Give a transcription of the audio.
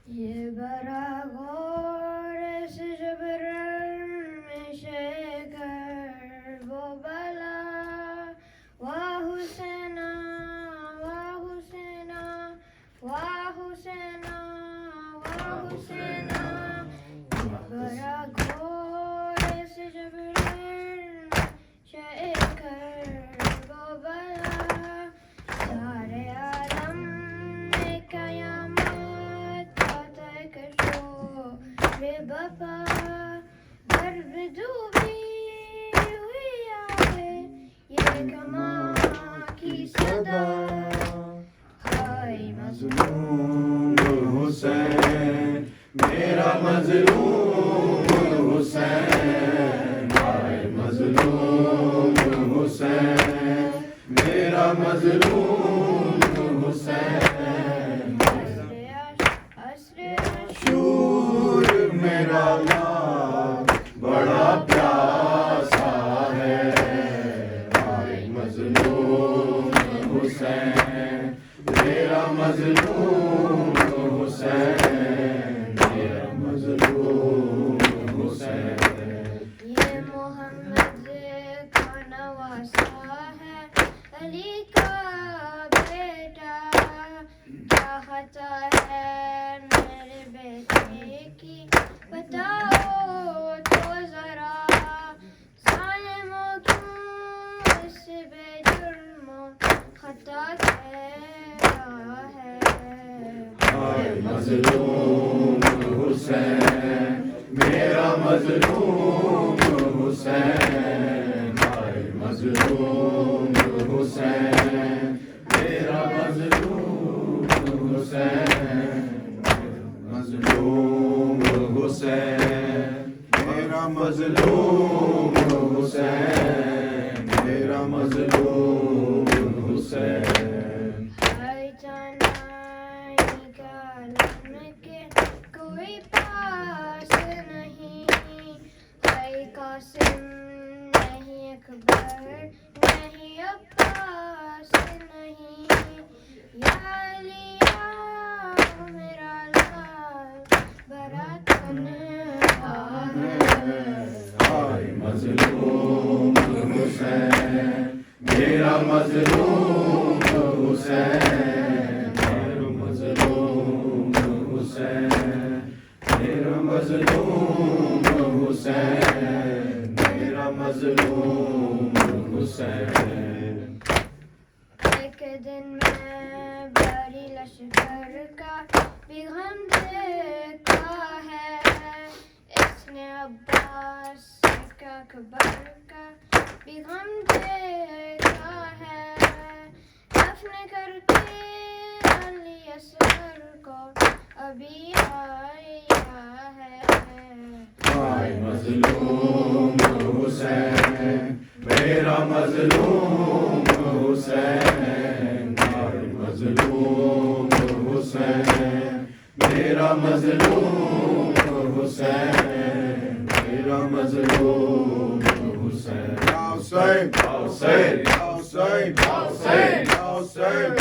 یہ برا غور سے جبرن میں شکر وہ بلا واہ حسینہ واہ حسینہ واہ حسینہ واہ حسینہ یہ برا غور سے جبرن شکر وہ بلا سارے عالم میں قیامت بپا درب ڈوبی ہوئی آئے یہ کماں کی صدا ہائے مظلوم حسین میرا مظلوم حسین ہائے مظلوم حسین میرا مظلوم حسین میرا لال بڑا پیاسا ہے ہائے مظلوم حسین میرا مظلوم حسین میرا مظلوم حسین یہ محمد کا نواسا ہے علی کا بیٹا کیا خطا ہے میرے بیٹے کی بتاؤ تو ذرا ظالموں کیوں اس بے جرم خطا کہہ ہے ہائے مظلوم حسین میرا مظلوم حسین ہائے مظلوم حسین میرا مظلوم حسین مظلوم حسین میرا مظلوم حسین میرا مظلوم حسین ہائے جانائی کا علم کے کوئی پاس نہیں ہائے قاسم نہیں اکبر نہیں عباس نہیں یا علی میرا لال بڑا تنہا ہے ہائے مظلوم حسین میرا مظلوم حسین میرا مظلوم حسین میرا مظلوم حسین میرا مظلوم حسین ایک دن میں بڑی لشکر کا بھی غم دیکھا ہے اس نے عباس کا اکبر کا بھی غم دیکھا ہے دفن کر کے علی اصغر کو ابھی آیا ہے ہائے مظلوم حسین میرا مظلوم حسین ہائے مظلوم حسین میرا مظلوم حسین میرا مظلوم حسین حسین حسین حسین حسین